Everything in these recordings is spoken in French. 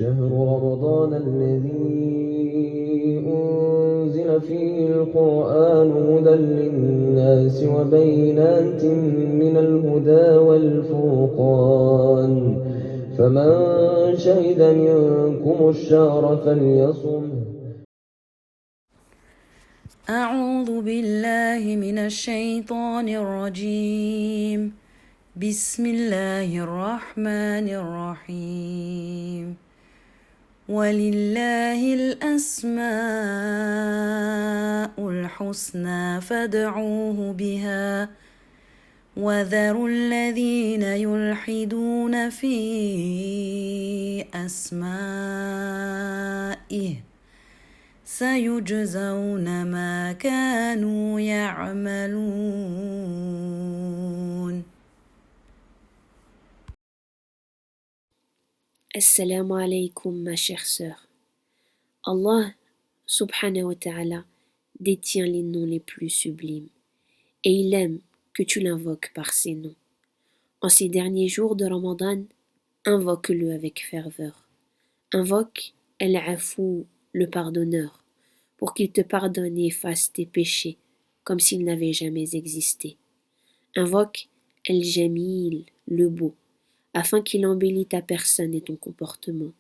شهر رمضان الذي أنزل فيه القرآن هدى للناس وبينات من الهدى والفرقان فمن شهد منكم الشهر فليصمه. أعوذ بالله من الشيطان الرجيم. بسم الله الرحمن الرحيم. ولله الأسماء الحسنى فادعوه بها وذروا الذين يلحدون في أسمائه سيجزون ما كانوا يعملون. Assalamu alaikum, ma chère sœur. Allah subhanahu wa ta'ala détient les noms les plus sublimes et il aime que tu l'invoques par ces noms. En ces derniers jours de Ramadan, invoque-le avec ferveur. Invoque Al-Afou, le pardonneur, pour qu'il te pardonne et efface tes péchés comme s'ils n'avaient jamais existé. Invoque Al-Jamil, le beau, afin qu'il embellit ta personne et ton comportement.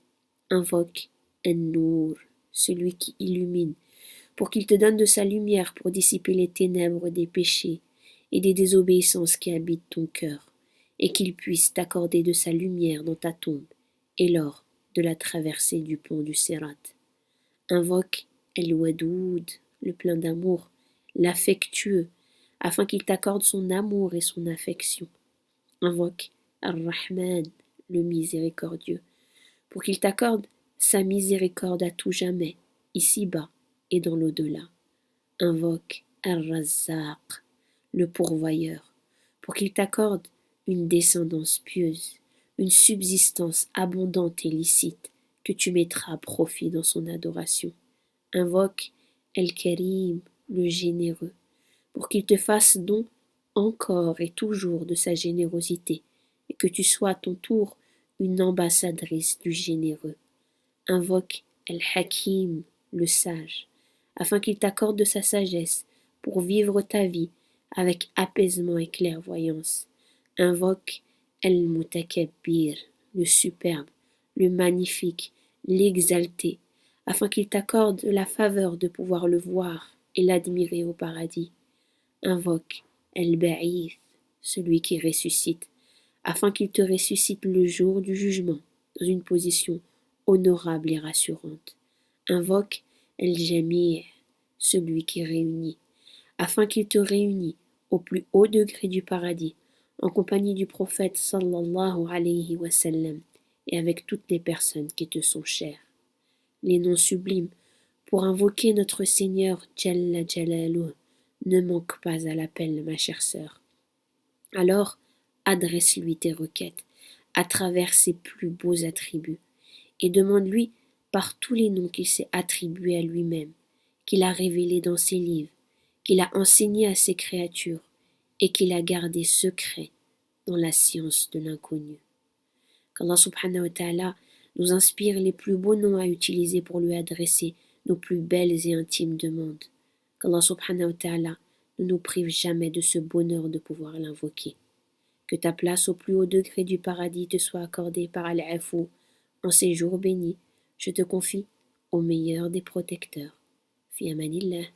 Invoque An-Nour, celui qui illumine, pour qu'il te donne de sa lumière pour dissiper les ténèbres des péchés et des désobéissances qui habitent ton cœur, et qu'il puisse t'accorder de sa lumière dans ta tombe et lors de la traversée du pont du Sirat. Invoque El-Wadoud, le plein d'amour, l'affectueux, afin qu'il t'accorde son amour et son affection. Invoque Ar-Rahman, le miséricordieux, pour qu'il t'accorde sa miséricorde à tout jamais, ici-bas et dans l'au-delà. Invoque Ar-Razzaq, le pourvoyeur, pour qu'il t'accorde une descendance pieuse, une subsistance abondante et licite que tu mettras à profit dans son adoration. Invoque El-Karim, le généreux, pour qu'il te fasse don encore et toujours de sa générosité, et que tu sois à ton tour une ambassadrice du généreux. Invoque El-Hakim, le sage, afin qu'il t'accorde de sa sagesse pour vivre ta vie avec apaisement et clairvoyance. Invoque El-Mutakabbir, le superbe, le magnifique, l'exalté, afin qu'il t'accorde la faveur de pouvoir le voir et l'admirer au paradis. Invoque El-Ba'ith, celui qui ressuscite, afin qu'il te ressuscite le jour du jugement dans une position honorable et rassurante. Invoque El-Jami', celui qui réunit, afin qu'il te réunisse au plus haut degré du paradis, en compagnie du prophète sallallahu alayhi wa sallam et avec toutes les personnes qui te sont chères. Les noms sublimes pour invoquer notre Seigneur Jalla Jalaluh ne manquent pas à l'appel, ma chère sœur. Alors, adresse-lui tes requêtes à travers ses plus beaux attributs et demande-lui par tous les noms qu'il s'est attribués à lui-même, qu'il a révélés dans ses livres, qu'il a enseignés à ses créatures et qu'il a gardé secret dans la science de l'inconnu. Qu'Allah subhanahu wa ta'ala nous inspire les plus beaux noms à utiliser pour lui adresser nos plus belles et intimes demandes. Qu'Allah subhanahu wa ta'ala ne nous prive jamais de ce bonheur de pouvoir l'invoquer. Que ta place au plus haut degré du paradis te soit accordée par Al-Afou. En ces jours bénis, je te confie au meilleur des protecteurs. Fi amanillah.